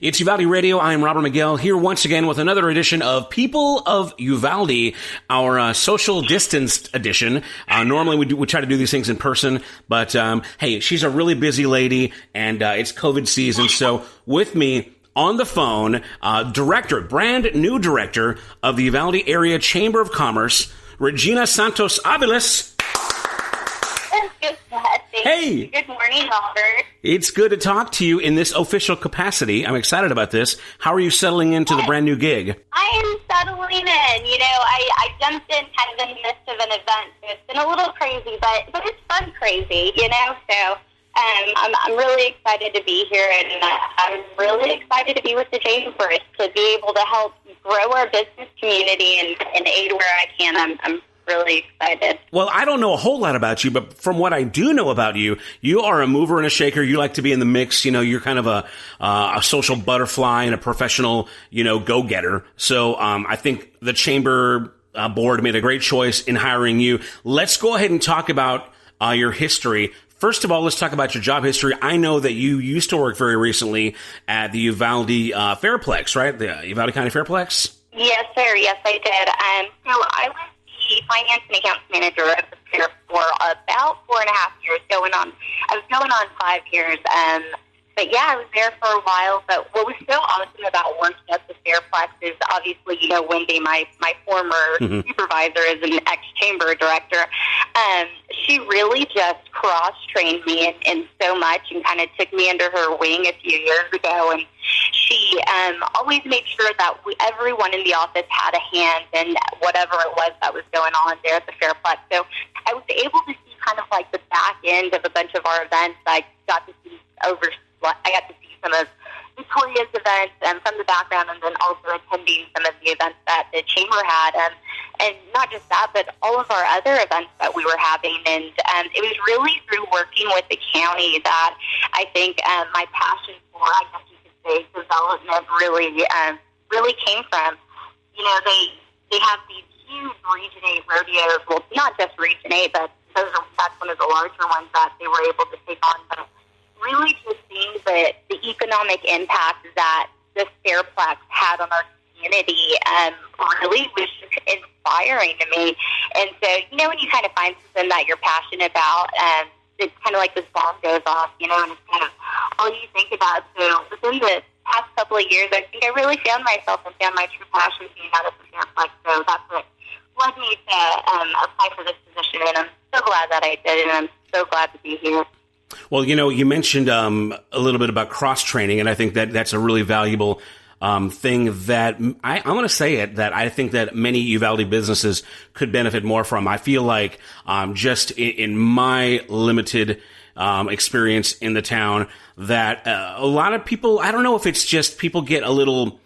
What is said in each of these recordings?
It's Uvalde Radio. I am Robert Miguel here once again with another edition of People of Uvalde, our social distanced edition. Normally we try to do these things in person, but hey, she's a really busy lady, and it's COVID season. So with me on the phone, brand new director of the Uvalde Area Chamber of Commerce, Regina Santos-Aviles. Hey! Good morning, Robert. It's good to talk to you in this official capacity. I'm excited about this. How are you settling into the brand new gig? I am settling in. You know, I jumped in kind of in the midst of an event, so it's been a little crazy, but it's fun crazy, you know? So I'm really excited to be here, and I'm really excited to be with the Chamber, to be able to help grow our business community and aid where I can. I'm really excited. Well, I don't know a whole lot about you, but from what I do know about you, you are a mover and a shaker. You like to be in the mix. You know, you're kind of a social butterfly and a professional, go-getter. So I think the Chamber board made a great choice in hiring you. Let's go ahead and talk about your history. First of all, let's talk about your job history. I know that you used to work very recently at the Uvalde Fairplex, right? The Uvalde County Fairplex? Yes, sir. Yes, I did. So I was the finance and accounts manager of the fair for about 4.5 years. I was going on 5 years. But yeah, I was there for a while. But what was so awesome about working at the Fairplex is obviously, Wendy, my former supervisor, is an ex-chamber director. She really just cross-trained me in so much and kind of took me under her wing a few years ago. And she always made sure that everyone in the office had a hand in whatever it was that was going on there at the Fairplex. So I was able to see kind of like the back end of a bunch of our events. I got to see some of Victoria's events from the background, and then also attending some of the events that the Chamber had. And not just that, but all of our other events that we were having. And it was really through working with the county that I think my passion for, I guess you could say, development really came from. They have these huge Region 8 rodeos. Well, not just Region 8, but that's one of the larger ones that they were able to take on. But really just seeing the economic impact that the Fairplex had on our community really was just inspiring to me. And so, when you kind of find something that you're passionate about, it's kind of like this bomb goes off, and it's kind of all you think about. So within the past couple of years, I think I really found myself and found my true passion being out of the Fairplex. So that's what led me to apply for this position, and I'm so glad that I did, and I'm so glad to be here. Well, you mentioned a little bit about cross-training, and I think that that's a really valuable thing that I'm going to say it, that I think that many Uvalde businesses could benefit more from. I feel like just in my limited experience in the town that a lot of people, I don't know if it's just people get a little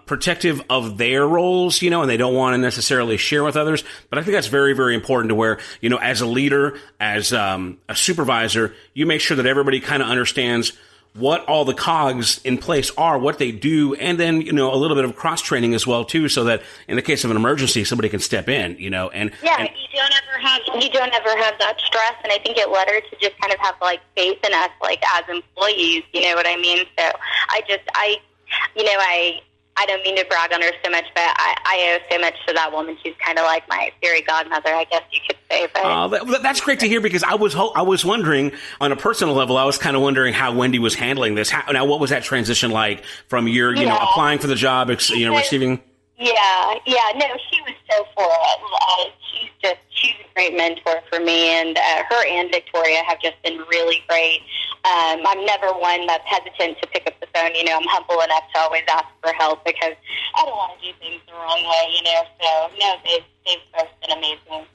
protective of their roles, and they don't want to necessarily share with others. But I think that's very, very important to where, as a leader, as a supervisor, you make sure that everybody kind of understands what all the cogs in place are, what they do, and then, a little bit of cross-training as well, too, so that in the case of an emergency, somebody can step in, and... Yeah, and you don't ever have that stress, and I think it led her to just kind of have, faith in us, as employees, you know what I mean? So I don't mean to brag on her so much, but I owe so much to that woman. She's kind of like my fairy godmother, I guess you could say. But that's great to hear, because I was wondering, on a personal level, I was kind of wondering how Wendy was handling this. Now, what was that transition like from your, applying for the job, receiving? Yeah, no, she was so full of it. She's a great mentor for me, and her and Victoria have just been really great. I'm never one that's hesitant to pick up the phone. I'm humble enough to always ask for help because I don't want to do things the wrong way, So, no, they've both been amazing.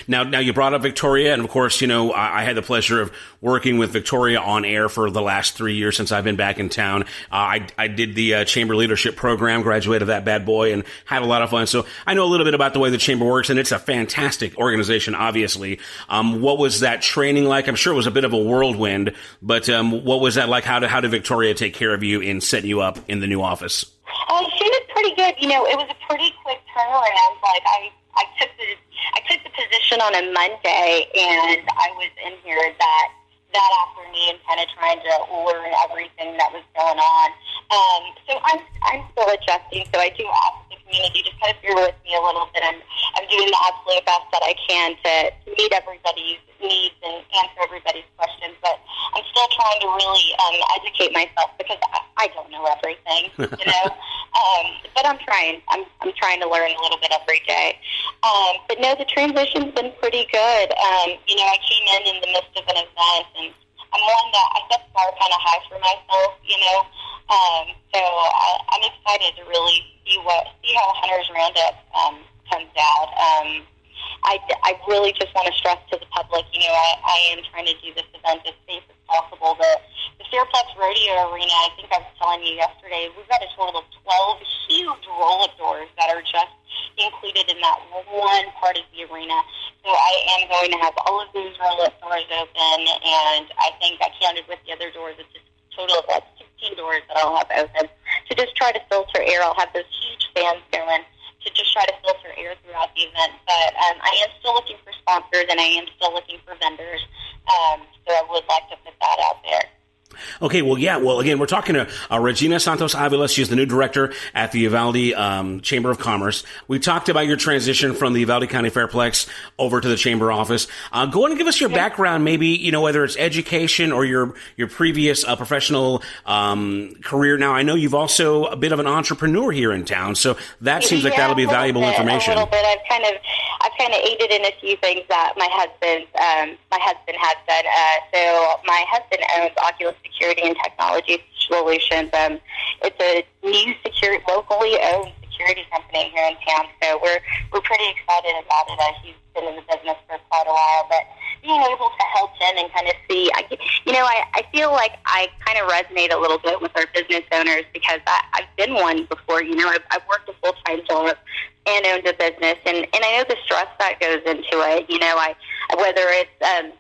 Now you brought up Victoria, and of course, I had the pleasure of working with Victoria on air for the last 3 years since I've been back in town. I did the Chamber Leadership Program, graduated that bad boy, and had a lot of fun. So I know a little bit about the way the Chamber works, and it's a fantastic organization, obviously. What was that training like? I'm sure it was a bit of a whirlwind, but what was that like? How did Victoria take care of you in setting you up in the new office? She was pretty good. It was a pretty quick turnaround. I took the position on a Monday, and I was in here that afternoon kind of trying to learn everything that was going on. So I'm still adjusting, so I do ask the community to kind of bear with me a little bit. I'm doing the absolute best that I can to meet everybody's needs and answer everybody's questions, but I'm still trying to really educate myself because I don't know everything, you know. But I'm trying. I'm trying to learn a little bit every day. But no, the transition's been pretty good. You know, I came in the midst of an event, and I'm one that I set the bar kind of high for myself, you know. So I'm excited to really see how Hunters Roundup comes out. I really just want to stress to the public, you know, I am trying to do this event as safe as possible. The Fairplex Rodeo Arena, I think I was telling you yesterday, we've got a total of 12 huge roll-up doors that are just included in that one part of the arena. So I am going to have all of those roll-up doors open, and I think I counted with the other doors, it's just a total of like 16 doors that I'll have open to just try to filter air. I'll have those huge fans going to just try to filter air throughout the event. But I am still looking for sponsors, and I am still looking for vendors. So I would like to put that out there. Okay, well, yeah. Well, again, we're talking to Regina Santos-Aviles. She's the new director at the Uvalde Chamber of Commerce. We talked about your transition from the Uvalde County Fairplex over to the Chamber office. Go on and give us your background, maybe, you know, whether it's education or your previous professional career. Now, I know you've also a bit of an entrepreneur here in town, so that seems like that'll be valuable information. A little bit. I've kind of aided in a few things that my husband has done. So my husband owns Oculus Security and Technology Solutions. It's a new locally owned security company here in town. So we're pretty excited about it. He's been in the business for quite a while, but being able to help him and kind of see, I feel like I kind of resonate a little bit with our business owners because I've been one before. You know, I've worked a full-time job and owned a business, and I know the stress that goes into it. You know, whether it's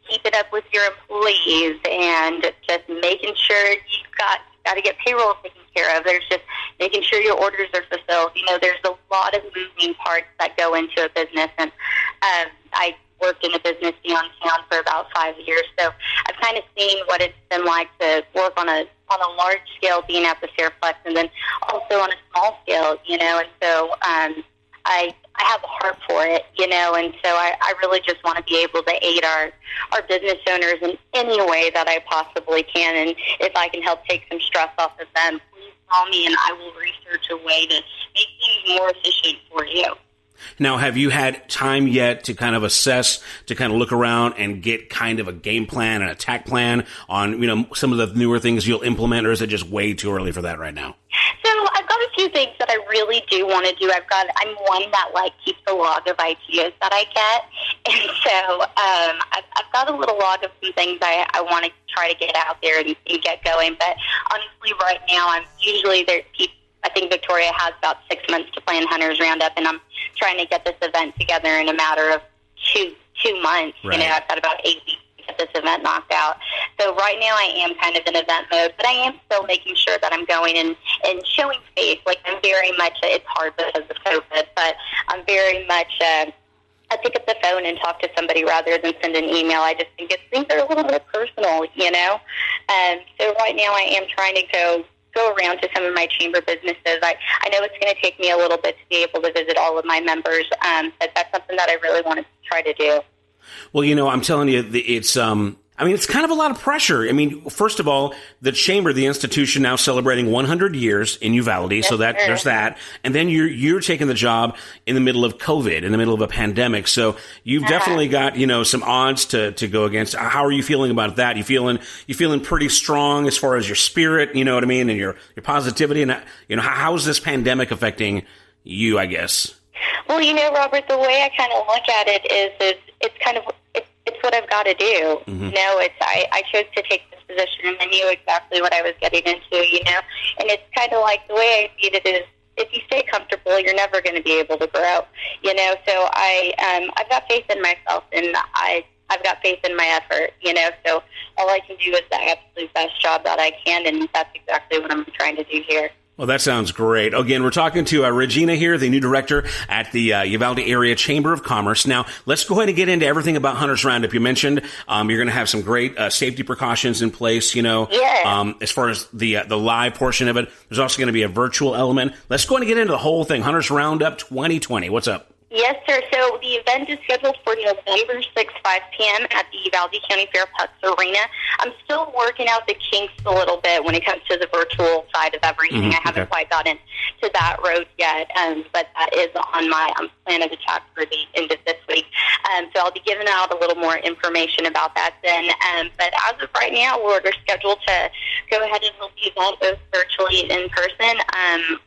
keeping up with your employees and just making sure you've got to get payroll taken care of. There's just making sure your orders are fulfilled. You know, there's a lot of moving parts that go into a business, and I worked in a business downtown for about 5 years, so I've kind of seen what it's been like to work on a large scale, being at the Fairplex, and then also on a small scale. You know, and so I have a heart for it, you know, and so I really just want to be able to aid our business owners in any way that I possibly can. And if I can help take some stress off of them, please call me and I will research a way to make things more efficient for you. Now, have you had time yet to kind of assess, to kind of look around and get kind of a game plan, an attack plan on, you know, some of the newer things you'll implement, or is it just way too early for that right now? So I've got a few things that I really do want to do. I'm one that keeps a log of ideas that I get, and so I've got a little log of some things I want to try to get out there and get going. But honestly, right now I'm usually there. I think Victoria has about 6 months to plan Hunters Roundup, and I'm trying to get this event together in a matter of two months. Right. You know, I've got about 8 weeks to get this event knocked out. So right now I am kind of in event mode, but I am still making sure that I'm going and showing face. Like, I'm very much, it's hard because of COVID, but I'm very much, I pick up the phone and talk to somebody rather than send an email. I just think things are a little bit personal, you know. So right now I am trying to go around to some of my chamber businesses. I know it's going to take me a little bit to be able to visit all of my members, but that's something that I really want to try to do. Well, you know, I'm telling you, it's it's kind of a lot of pressure. I mean, first of all, the chamber, the institution, now celebrating 100 years in Uvalde, yes, so that there's that. And then you're taking the job in the middle of COVID, in the middle of a pandemic. So you've definitely got, you know, some odds to go against. How are you feeling about that? You feeling pretty strong as far as your spirit, you know what I mean, and your positivity, and you know, how's this pandemic affecting you, I guess? Well, you know, Robert, the way I kind of look at it is it's kind of it's what I've got to do. Mm-hmm. You know, I chose to take this position, and I knew exactly what I was getting into. You know, and it's kind of like the way I see it is, if you stay comfortable, you're never going to be able to grow. You know, so I've got faith in myself, and I've got faith in my effort. You know, so all I can do is the absolute best job that I can, and that's exactly what I'm trying to do here. Well, that sounds great. Again, we're talking to Regina here, the new director at the Uvalde Area Chamber of Commerce. Now, let's go ahead and get into everything about Hunters Roundup. You mentioned you're going to have some great safety precautions in place, as far as the live portion of it. There's also going to be a virtual element. Let's go ahead and get into the whole thing. Hunters Roundup 2020. What's up? Yes, sir. So the event is scheduled for November 6th, 5 p.m. at the Uvalde County Fairplex Arena. I'm still working out the kinks a little bit when it comes to the virtual side of everything. I haven't quite gotten to that road yet, but that is on my plan of attack for the end of this week. So I'll be giving out a little more information about that then. But as of right now, we're scheduled to go ahead and hold the event both virtually and in person.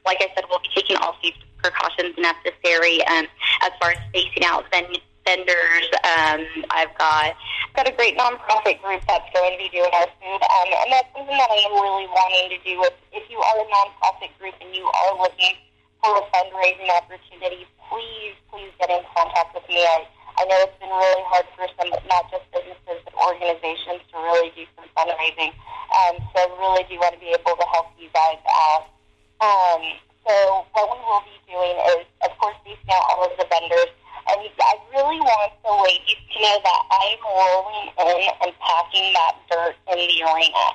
Like I said, we'll be taking all safety precautions necessary as far as spacing out vendors. I've got a great nonprofit group that's going to be doing our food, and that's something that I am really wanting to do. If you are a nonprofit group and you are looking for a fundraising opportunity, please get in contact with me. I know it's been really hard for some, not just businesses, but organizations to really do some fundraising. So I really do want to be able to help you guys out. So what we will be doing is, of course, spacing out all of the vendors. And I really want the ladies to know that I'm rolling in and packing that dirt in the arena.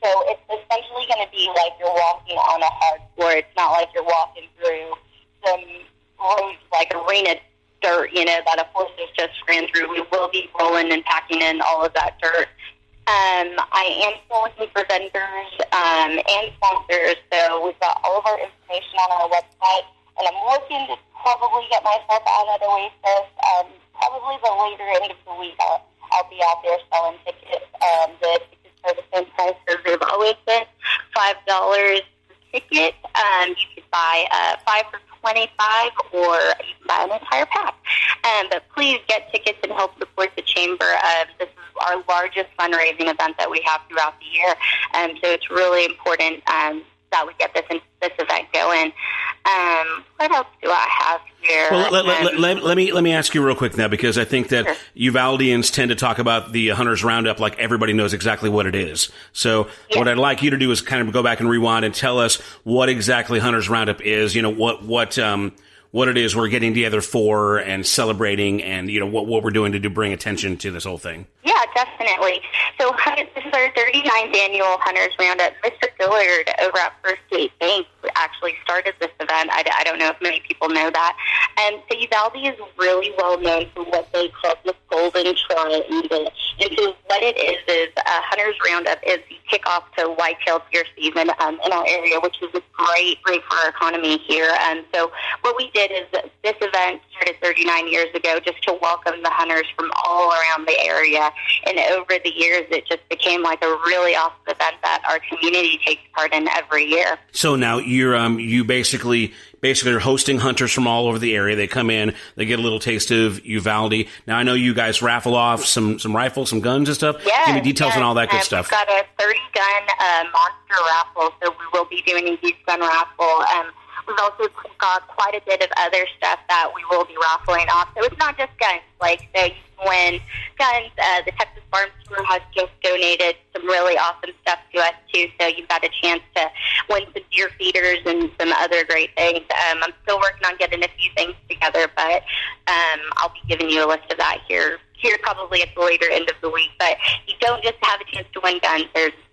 So it's essentially going to be like you're walking on a hard floor. It's not like you're walking through some roads like arena dirt, that a horse has just ran through. We will be rolling and packing in all of that dirt. I am still looking for vendors and sponsors, so we've got all of our information on our website, and I'm looking to probably get myself out at Oasis. Probably the later end of the week, I'll be out there selling tickets. The tickets are the same price as they've always been, $5 per ticket. You could buy 5 for $25, or you can buy an entire pack. But please get tickets and help support the Chamber. This is our largest fundraising event that we have throughout the year. So it's really important that we get this event going. What else do I have here? Well, let me ask you real quick now, because I think that Uvaldians tend to talk about the Hunters Roundup like everybody knows exactly what it is. So what I'd like you to do is kind of go back and rewind and tell us what exactly Hunters Roundup is. What it is we're getting together for and celebrating, and what we're doing to bring attention to this whole thing. Yeah, definitely. So this is our 39th annual Hunters Roundup. Mr. Dillard over at First State Bank actually started this event. I don't know if many people know that. And so Uvalde is really well known for what they call the Golden Triangle. And so what it is Hunters Roundup is the kickoff to whitetail deer season in our area, which is great for our economy here. And so what we did is this event started 39 years ago just to welcome the hunters from all around the area. And over the years, it just became like a really awesome event that our community takes part in every year. So now you basically are hosting hunters from all over the area. They come in, they get a little taste of Uvalde. Now I know you guys raffle off some rifles, some guns and stuff. Yes, give me details on all that good stuff. We've got a 30-gun monster raffle, so we will be doing a youth gun raffle. We've also got quite a bit of other stuff that we will be raffling off. So it's not just guns. Like, so you can win guns. The Texas Farm Store has just donated some really awesome stuff to us, too. So you've got a chance to win some deer feeders and some other great things. I'm still working on getting a few things together, but I'll be giving you a list of that here probably at the later end of the week. But you don't just have a chance to win guns.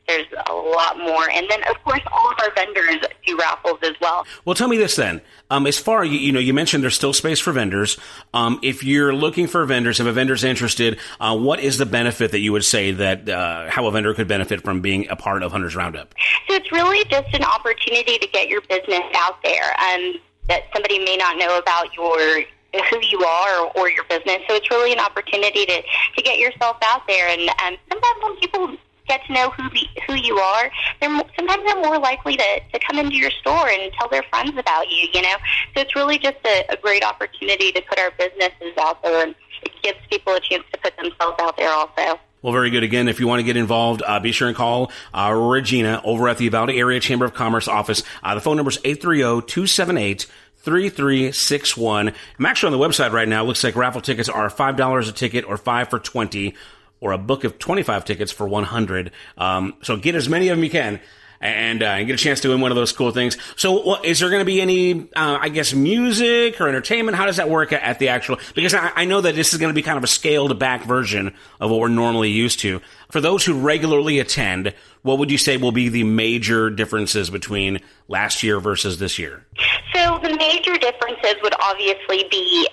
There's a lot more. And then, of course, all of our vendors do raffles as well. Well, tell me this then. As far, you mentioned there's still space for vendors. If you're looking for vendors, if a vendor's interested, what is the benefit that you would say that how a vendor could benefit from being a part of Hunters Roundup? So it's really just an opportunity to get your business out there, that somebody may not know about who you are or your business. So it's really an opportunity to get yourself out there. And sometimes when people get to know who you are, sometimes they're more likely to come into your store and tell their friends about you, So it's really just a great opportunity to put our businesses out there, and it gives people a chance to put themselves out there also. Well, very good. Again, if you want to get involved, be sure and call Regina over at the Uvalde Area Chamber of Commerce office. The phone number is 830-278-3361. I'm actually on the website right now. It looks like raffle tickets are $5 a ticket or 5 for $20. Or a book of 25 tickets for $100. So get as many of them you can. and get a chance to win one of those cool things. So is there going to be any, I guess, music or entertainment? How does that work at the actual, because I know that this is going to be kind of a scaled back version of what we're normally used to. For those who regularly attend, what would you say will be the major differences between last year versus this year? So the major differences would obviously be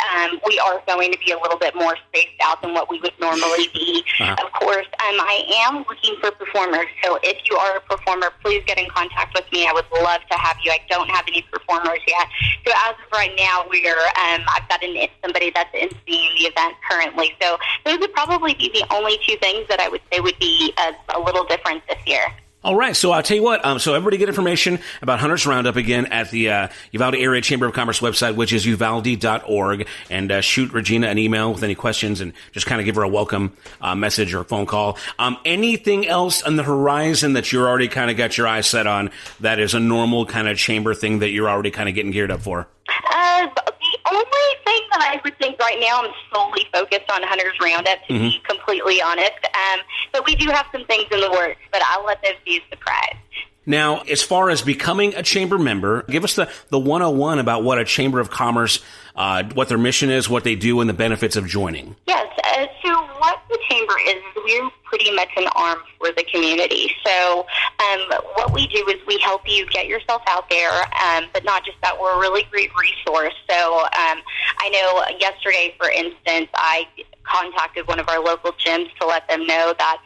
we are going to be a little bit more spaced out than what we would normally be. Of course, I am looking for performers. So if you are a performer, please get in contact with me. I would love to have you. I don't have any performers yet. So as of right now, I've got somebody that's emceeing the event currently. So those would probably be the only two things that I would say would be a little different this year. All right, so I'll tell you what, so everybody get information about Hunters Roundup again at the Uvalde Area Chamber of Commerce website, which is uvalde.org, and shoot Regina an email with any questions and just kind of give her a welcome message or phone call. Anything else on the horizon that you're already kind of got your eyes set on that is a normal kind of chamber thing that you're already kind of getting geared up for? The only thing that I would think right now, I'm solely focused on Hunters Roundup, to be completely honest. But we do have some things in the works, but I'll let those be a surprise. Now, as far as becoming a chamber member, give us the 101 about what a Chamber of Commerce, what their mission is, what they do, and the benefits of joining. Yes, so what the Chamber is, we're pretty much an arm for the community. So what we do is we help you get yourself out there, but not just that, we're a really great resource. So I know yesterday, for instance, I contacted one of our local gyms to let them know that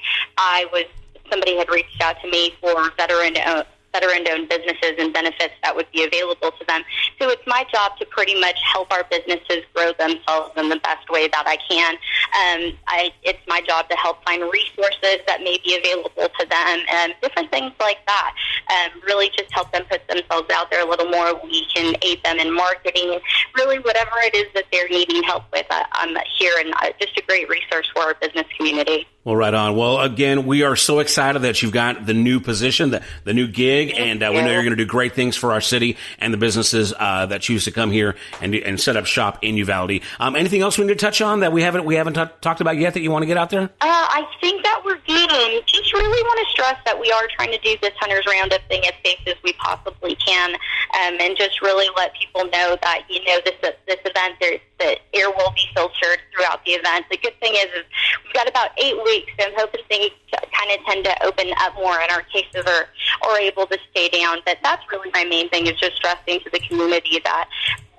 somebody had reached out to me for veteran-owned businesses and benefits that would be available to them. So it's my job to pretty much help our businesses grow themselves in the best way that I can. It's my job to help find resources that may be available to them and different things like that. Really just help them put themselves out there a little more. We can aid them in marketing, really whatever it is that they're needing help with. I'm here, and just a great resource for our business community. Well, right on. Well, again, we are so excited that you've got the new position, the new gig, and we know you're going to do great things for our city and the businesses that choose to come here and set up shop in Uvalde. Anything else we need to touch on that we haven't talked about yet that you want to get out there? I think that we're good. Just really want to stress that we are trying to do this Hunters Roundup thing as safe as we possibly can, and just really let people know that, this event, the air will be filtered throughout the event. The good thing is we've got about 8 weeks, so I'm hoping things kind of tend to open up more and our cases are able to stay down. But that's really my main thing, is just stressing to the community that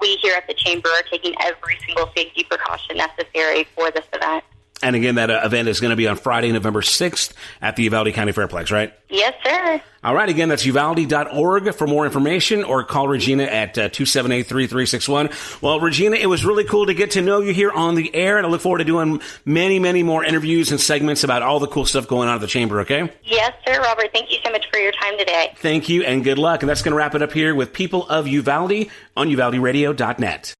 we here at the Chamber are taking every single safety precaution necessary for this event. And again, that event is going to be on Friday, November 6th at the Uvalde County Fairplex, right? Yes, sir. All right. Again, that's uvalde.org for more information, or call Regina at 278-3361. Well, Regina, it was really cool to get to know you here on the air, and I look forward to doing many, many more interviews and segments about all the cool stuff going on at the Chamber, okay? Yes, sir, Robert. Thank you so much for your time today. Thank you, and good luck. And that's going to wrap it up here with People of Uvalde on UvaldeRadio.net.